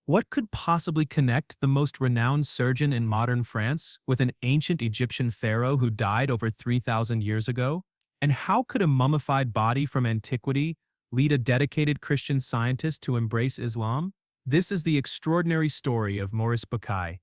What could possibly connect the most renowned surgeon in modern France with an ancient Egyptian pharaoh who died over 3,000 years ago? And how could a mummified body from antiquity lead a dedicated Christian scientist to embrace Islam? This is the extraordinary story of Maurice Bucaille,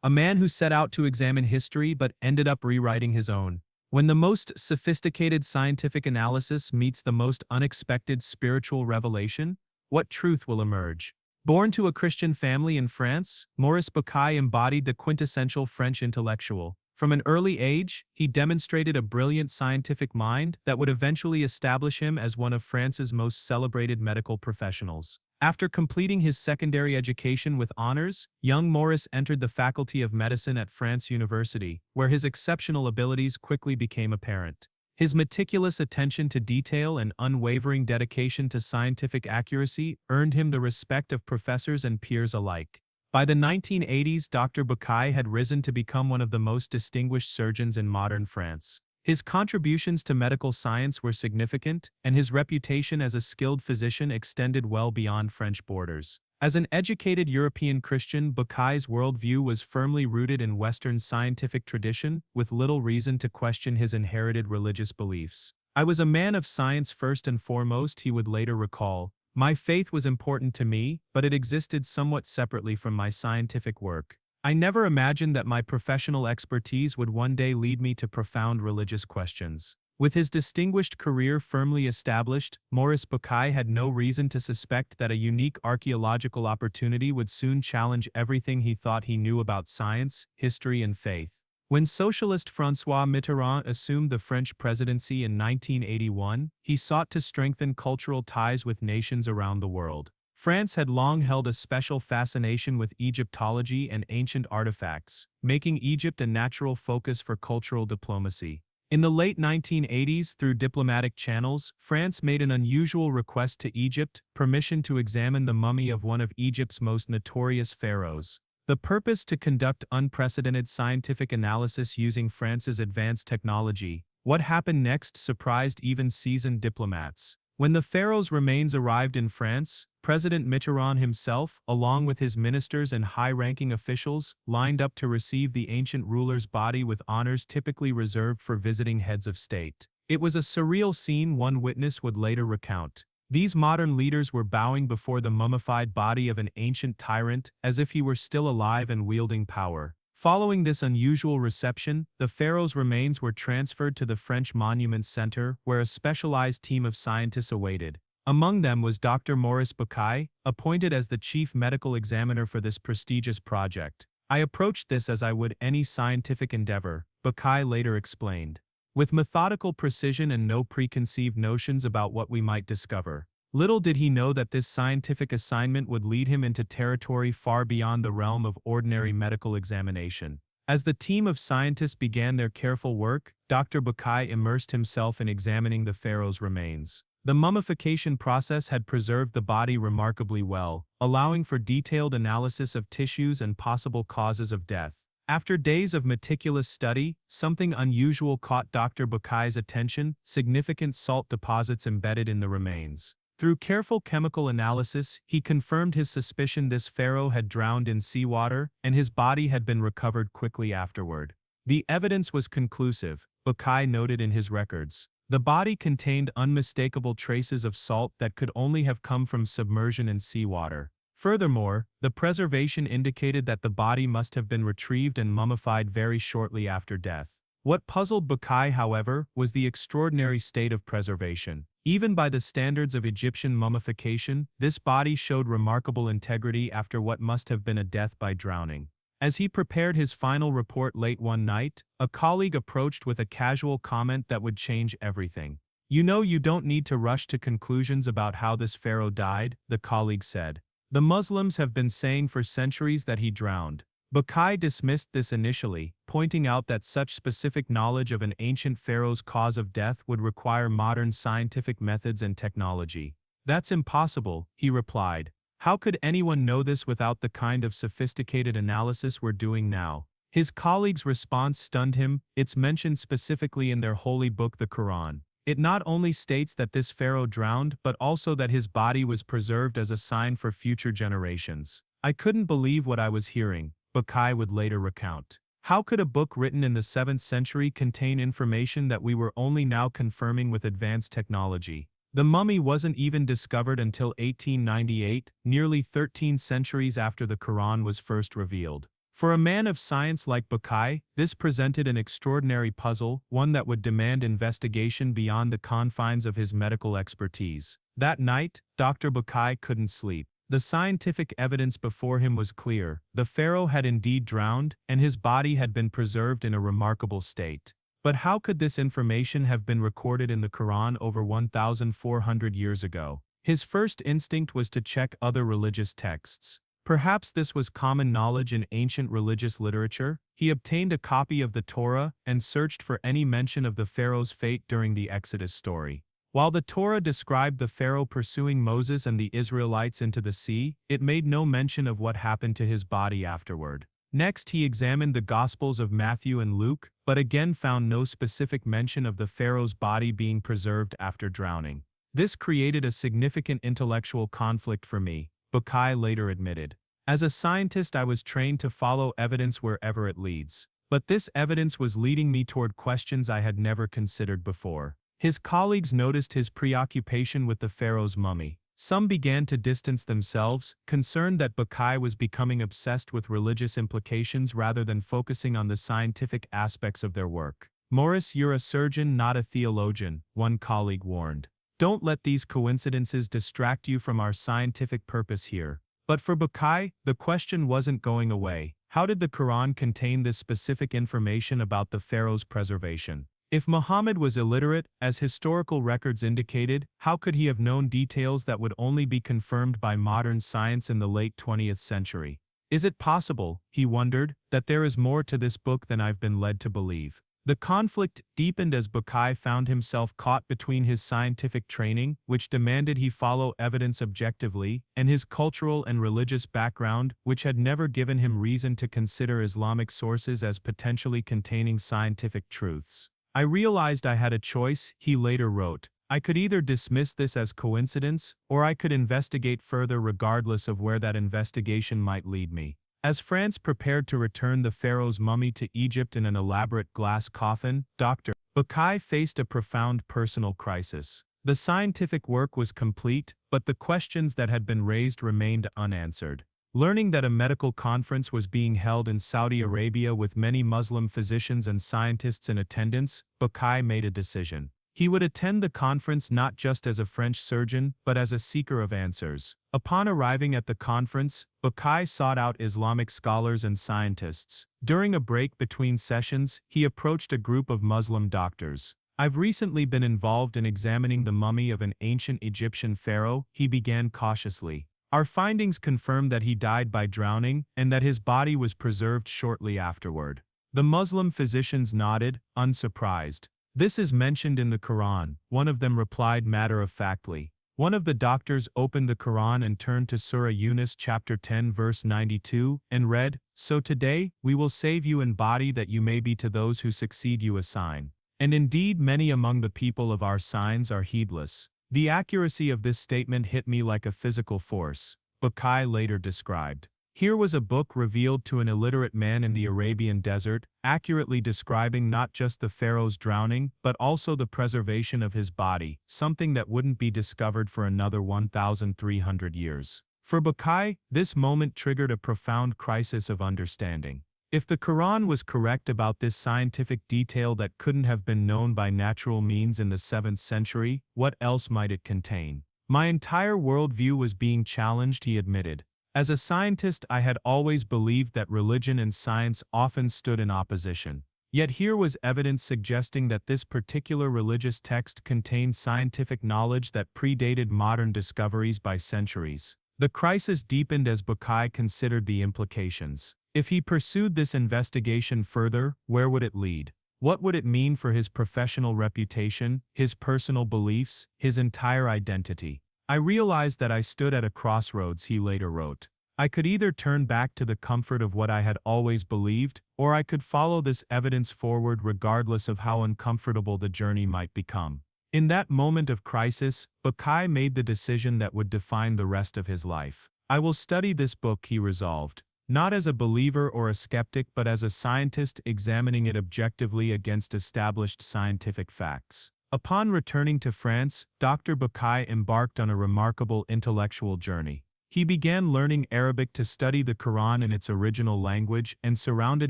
a man who set out to examine history but ended up rewriting his own. When the most sophisticated scientific analysis meets the most unexpected spiritual revelation, what truth will emerge? Born to a Christian family in France, Maurice Bucaille embodied the quintessential French intellectual. From an early age, he demonstrated a brilliant scientific mind that would eventually establish him as one of France's most celebrated medical professionals. After completing his secondary education with honors, young Maurice entered the Faculty of Medicine at France University, where his exceptional abilities quickly became apparent. His meticulous attention to detail and unwavering dedication to scientific accuracy earned him the respect of professors and peers alike. By the 1980s, Dr. Bucaille had risen to become one of the most distinguished surgeons in modern France. His contributions to medical science were significant, and his reputation as a skilled physician extended well beyond French borders. As an educated European Christian, Bucaille's worldview was firmly rooted in Western scientific tradition, with little reason to question his inherited religious beliefs. "I was a man of science first and foremost," he would later recall. "My faith was important to me, but it existed somewhat separately from my scientific work. I never imagined that my professional expertise would one day lead me to profound religious questions." With his distinguished career firmly established, Maurice Bucaille had no reason to suspect that a unique archaeological opportunity would soon challenge everything he thought he knew about science, history, and faith. When socialist François Mitterrand assumed the French presidency in 1981, he sought to strengthen cultural ties with nations around the world. France had long held a special fascination with Egyptology and ancient artifacts, making Egypt a natural focus for cultural diplomacy. In the late 1980s, through diplomatic channels, France made an unusual request to Egypt, permission to examine the mummy of one of Egypt's most notorious pharaohs. The purpose: to conduct unprecedented scientific analysis using France's advanced technology. What happened next surprised even seasoned diplomats. When the pharaoh's remains arrived in France, President Mitterrand himself, along with his ministers and high-ranking officials, lined up to receive the ancient ruler's body with honors typically reserved for visiting heads of state. It was a surreal scene, one witness would later recount. These modern leaders were bowing before the mummified body of an ancient tyrant, as if he were still alive and wielding power. Following this unusual reception, the pharaoh's remains were transferred to the French Monuments Center, where a specialized team of scientists awaited. Among them was Dr. Maurice Bucaille, appointed as the chief medical examiner for this prestigious project. "I approached this as I would any scientific endeavor," Bucaille later explained, "with methodical precision and no preconceived notions about what we might discover." Little did he know that this scientific assignment would lead him into territory far beyond the realm of ordinary medical examination. As the team of scientists began their careful work, Dr. Bucaille immersed himself in examining the pharaoh's remains. The mummification process had preserved the body remarkably well, allowing for detailed analysis of tissues and possible causes of death. After days of meticulous study, something unusual caught Dr. Bucaille's attention: significant salt deposits embedded in the remains. Through careful chemical analysis, he confirmed his suspicion: this pharaoh had drowned in seawater, and his body had been recovered quickly afterward. The evidence was conclusive, Bucaille noted in his records. The body contained unmistakable traces of salt that could only have come from submersion in seawater. Furthermore, the preservation indicated that the body must have been retrieved and mummified very shortly after death. What puzzled Bucaille, however, was the extraordinary state of preservation. Even by the standards of Egyptian mummification, this body showed remarkable integrity after what must have been a death by drowning. As he prepared his final report late one night, a colleague approached with a casual comment that would change everything. "You know, you don't need to rush to conclusions about how this pharaoh died," the colleague said. "The Muslims have been saying for centuries that he drowned." Bucaille dismissed this initially, pointing out that such specific knowledge of an ancient pharaoh's cause of death would require modern scientific methods and technology. "That's impossible," he replied. "How could anyone know this without the kind of sophisticated analysis we're doing now?" His colleague's response stunned him. "It's mentioned specifically in their holy book, the Quran. It not only states that this pharaoh drowned, but also that his body was preserved as a sign for future generations." I couldn't believe what I was hearing, Bucaille would later recount. How could a book written in the 7th century contain information that we were only now confirming with advanced technology? The mummy wasn't even discovered until 1898, nearly 13 centuries after the Quran was first revealed. For a man of science like Bucaille, this presented an extraordinary puzzle, one that would demand investigation beyond the confines of his medical expertise. That night, Dr. Bucaille couldn't sleep. The scientific evidence before him was clear. The pharaoh had indeed drowned, and his body had been preserved in a remarkable state. But how could this information have been recorded in the Quran over 1,400 years ago? His first instinct was to check other religious texts. Perhaps this was common knowledge in ancient religious literature. He obtained a copy of the Torah and searched for any mention of the pharaoh's fate during the Exodus story. While the Torah described the Pharaoh pursuing Moses and the Israelites into the sea, it made no mention of what happened to his body afterward. Next, he examined the Gospels of Matthew and Luke, but again found no specific mention of the Pharaoh's body being preserved after drowning. This created a significant intellectual conflict for me, Bucaille later admitted. As a scientist, I was trained to follow evidence wherever it leads. But this evidence was leading me toward questions I had never considered before. His colleagues noticed his preoccupation with the pharaoh's mummy. Some began to distance themselves, concerned that Bucaille was becoming obsessed with religious implications rather than focusing on the scientific aspects of their work. "Maurice, you're a surgeon, not a theologian," one colleague warned. "Don't let these coincidences distract you from our scientific purpose here." But for Bucaille, the question wasn't going away. How did the Quran contain this specific information about the pharaoh's preservation? If Muhammad was illiterate, as historical records indicated, how could he have known details that would only be confirmed by modern science in the late 20th century? Is it possible, he wondered, that there is more to this book than I've been led to believe? The conflict deepened as Bucaille found himself caught between his scientific training, which demanded he follow evidence objectively, and his cultural and religious background, which had never given him reason to consider Islamic sources as potentially containing scientific truths. "I realized I had a choice," he later wrote. "I could either dismiss this as coincidence, or I could investigate further regardless of where that investigation might lead me." As France prepared to return the pharaoh's mummy to Egypt in an elaborate glass coffin, Dr. Bucaille faced a profound personal crisis. The scientific work was complete, but the questions that had been raised remained unanswered. Learning that a medical conference was being held in Saudi Arabia with many Muslim physicians and scientists in attendance, Bucaille made a decision. He would attend the conference not just as a French surgeon, but as a seeker of answers. Upon arriving at the conference, Bucaille sought out Islamic scholars and scientists. During a break between sessions, he approached a group of Muslim doctors. "I've recently been involved in examining the mummy of an ancient Egyptian pharaoh," he began cautiously. "Our findings confirm that he died by drowning, and that his body was preserved shortly afterward." The Muslim physicians nodded, unsurprised. "This is mentioned in the Quran," one of them replied matter-of-factly. One of the doctors opened the Quran and turned to Surah Yunus chapter 10 verse 92, and read, "So today, we will save you in body that you may be to those who succeed you a sign. And indeed many among the people of our signs are heedless." The accuracy of this statement hit me like a physical force, Bucaille later described. Here was a book revealed to an illiterate man in the Arabian desert, accurately describing not just the pharaoh's drowning, but also the preservation of his body, something that wouldn't be discovered for another 1,300 years. For Bucaille, this moment triggered a profound crisis of understanding. If the Quran was correct about this scientific detail that couldn't have been known by natural means in the 7th century, what else might it contain? "My entire worldview was being challenged," he admitted. "As a scientist, I had always believed that religion and science often stood in opposition. Yet here was evidence suggesting that this particular religious text contained scientific knowledge that predated modern discoveries by centuries." The crisis deepened as Bucaille considered the implications. If he pursued this investigation further, where would it lead? What would it mean for his professional reputation, his personal beliefs, his entire identity? "I realized that I stood at a crossroads," he later wrote. "I could either turn back to the comfort of what I had always believed, or I could follow this evidence forward regardless of how uncomfortable the journey might become." In that moment of crisis, Bucaille made the decision that would define the rest of his life. I will study this book, he resolved, not as a believer or a skeptic but as a scientist examining it objectively against established scientific facts. Upon returning to France, Dr. Bucaille embarked on a remarkable intellectual journey. He began learning Arabic to study the Quran in its original language and surrounded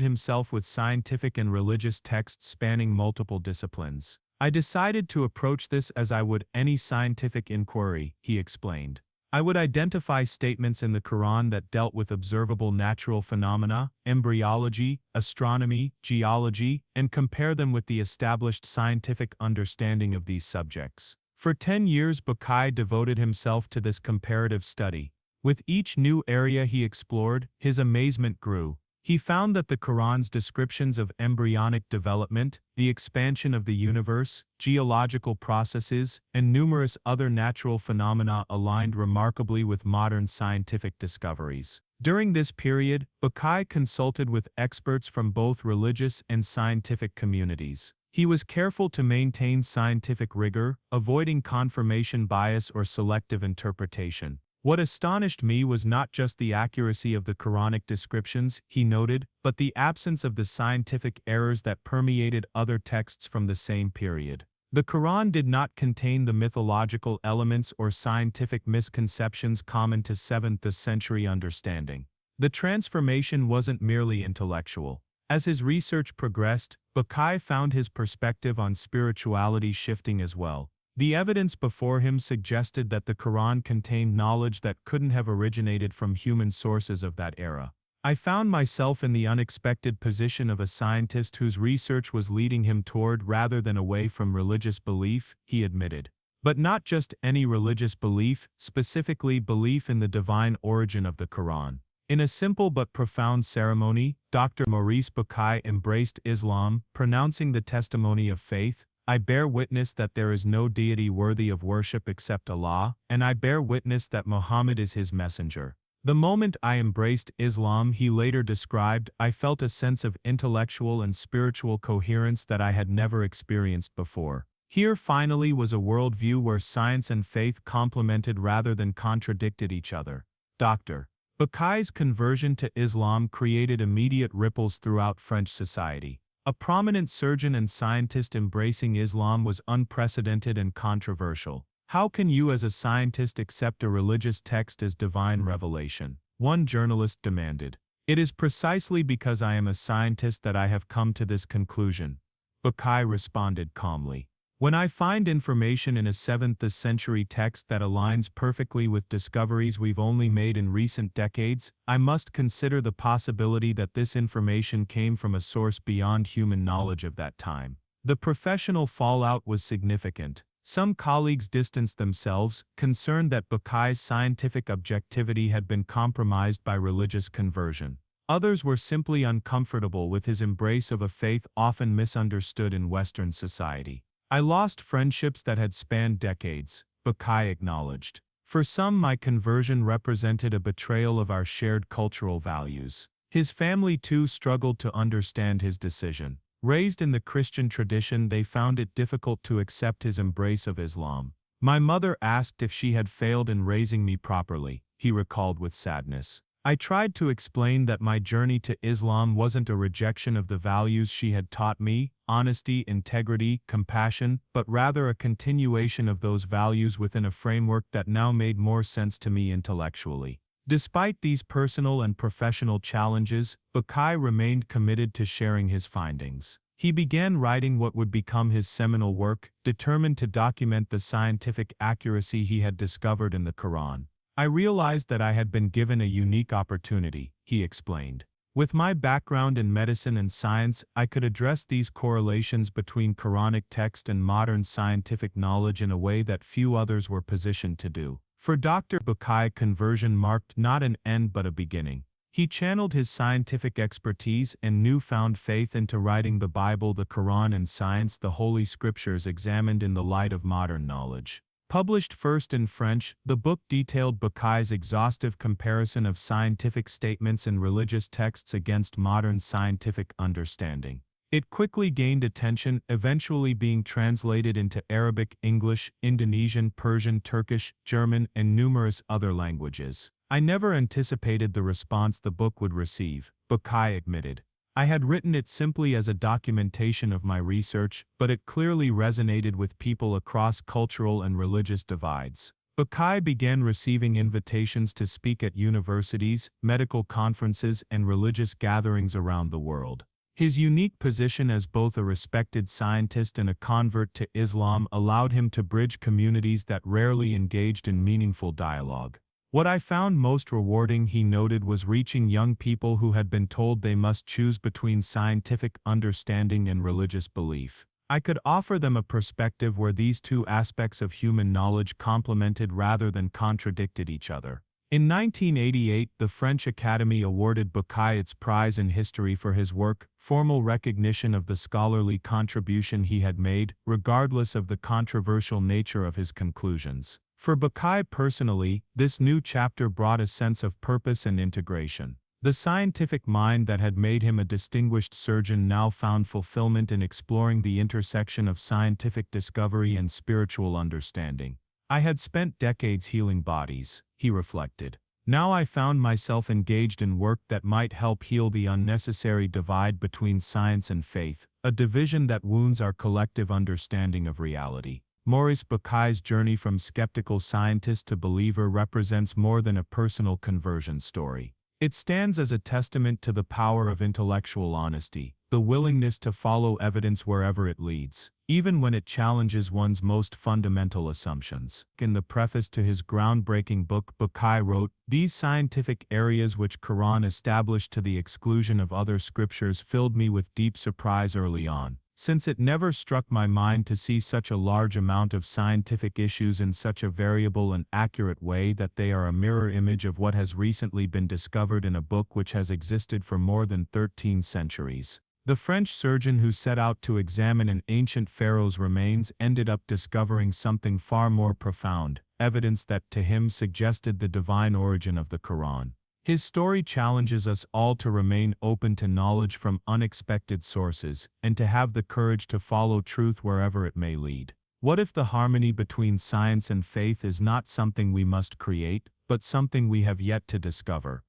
himself with scientific and religious texts spanning multiple disciplines. I decided to approach this as I would any scientific inquiry, he explained. I would identify statements in the Quran that dealt with observable natural phenomena, embryology, astronomy, geology, and compare them with the established scientific understanding of these subjects. For 10 years, Bucaille devoted himself to this comparative study. With each new area he explored, his amazement grew. He found that the Quran's descriptions of embryonic development, the expansion of the universe, geological processes, and numerous other natural phenomena aligned remarkably with modern scientific discoveries. During this period, Bucaille consulted with experts from both religious and scientific communities. He was careful to maintain scientific rigor, avoiding confirmation bias or selective interpretation. What astonished me was not just the accuracy of the Quranic descriptions, he noted, but the absence of the scientific errors that permeated other texts from the same period. The Quran did not contain the mythological elements or scientific misconceptions common to 7th century understanding. The transformation wasn't merely intellectual. As his research progressed, Bucaille found his perspective on spirituality shifting as well. The evidence before him suggested that the Quran contained knowledge that couldn't have originated from human sources of that era. I found myself in the unexpected position of a scientist whose research was leading him toward rather than away from religious belief, he admitted. But not just any religious belief, specifically belief in the divine origin of the Quran. In a simple but profound ceremony, Dr. Maurice Bucaille embraced Islam, pronouncing the testimony of faith, I bear witness that there is no deity worthy of worship except Allah, and I bear witness that Muhammad is his messenger. The moment I embraced Islam, he later described, I felt a sense of intellectual and spiritual coherence that I had never experienced before. Here finally was a worldview where science and faith complemented rather than contradicted each other. Dr. Bucaille's conversion to Islam created immediate ripples throughout French society. A prominent surgeon and scientist embracing Islam was unprecedented and controversial. How can you as a scientist accept a religious text as divine revelation? One journalist demanded. It is precisely because I am a scientist that I have come to this conclusion. Bucaille responded calmly. When I find information in a 7th century text that aligns perfectly with discoveries we've only made in recent decades, I must consider the possibility that this information came from a source beyond human knowledge of that time. The professional fallout was significant. Some colleagues distanced themselves, concerned that Bucaille's scientific objectivity had been compromised by religious conversion. Others were simply uncomfortable with his embrace of a faith often misunderstood in Western society. I lost friendships that had spanned decades, Bucaille acknowledged. For some, my conversion represented a betrayal of our shared cultural values. His family too struggled to understand his decision. Raised in the Christian tradition, they found it difficult to accept his embrace of Islam. My mother asked if she had failed in raising me properly, he recalled with sadness. I tried to explain that my journey to Islam wasn't a rejection of the values she had taught me, honesty, integrity, compassion, but rather a continuation of those values within a framework that now made more sense to me intellectually. Despite these personal and professional challenges, Bucaille remained committed to sharing his findings. He began writing what would become his seminal work, determined to document the scientific accuracy he had discovered in the Quran. I realized that I had been given a unique opportunity, he explained. With my background in medicine and science, I could address these correlations between Quranic text and modern scientific knowledge in a way that few others were positioned to do. For Dr. Bucaille, conversion marked not an end but a beginning. He channeled his scientific expertise and newfound faith into writing the Bible, the Quran, and science, the Holy Scriptures examined in the light of modern knowledge. Published first in French, the book detailed Bucaille's exhaustive comparison of scientific statements and religious texts against modern scientific understanding. It quickly gained attention, eventually being translated into Arabic, English, Indonesian, Persian, Turkish, German, and numerous other languages. I never anticipated the response the book would receive, Bucaille admitted. I had written it simply as a documentation of my research, but it clearly resonated with people across cultural and religious divides. Bucaille began receiving invitations to speak at universities, medical conferences, and religious gatherings around the world. His unique position as both a respected scientist and a convert to Islam allowed him to bridge communities that rarely engaged in meaningful dialogue. What I found most rewarding, he noted, was reaching young people who had been told they must choose between scientific understanding and religious belief. I could offer them a perspective where these two aspects of human knowledge complemented rather than contradicted each other. In 1988, the French Academy awarded Bucaille its prize in history for his work, formal recognition of the scholarly contribution he had made, regardless of the controversial nature of his conclusions. For Bucaille personally, this new chapter brought a sense of purpose and integration. The scientific mind that had made him a distinguished surgeon now found fulfillment in exploring the intersection of scientific discovery and spiritual understanding. I had spent decades healing bodies, he reflected. Now I found myself engaged in work that might help heal the unnecessary divide between science and faith, a division that wounds our collective understanding of reality. Maurice Bucaille's journey from skeptical scientist to believer represents more than a personal conversion story. It stands as a testament to the power of intellectual honesty, the willingness to follow evidence wherever it leads, even when it challenges one's most fundamental assumptions. In the preface to his groundbreaking book, Bucaille wrote, "These scientific areas which Quran established to the exclusion of other scriptures filled me with deep surprise early on, since it never struck my mind to see such a large amount of scientific issues in such a variable and accurate way that they are a mirror image of what has recently been discovered in a book which has existed for more than 13 centuries." The French surgeon who set out to examine an ancient pharaoh's remains ended up discovering something far more profound, evidence that to him suggested the divine origin of the Quran. His story challenges us all to remain open to knowledge from unexpected sources, and to have the courage to follow truth wherever it may lead. What if the harmony between science and faith is not something we must create, but something we have yet to discover?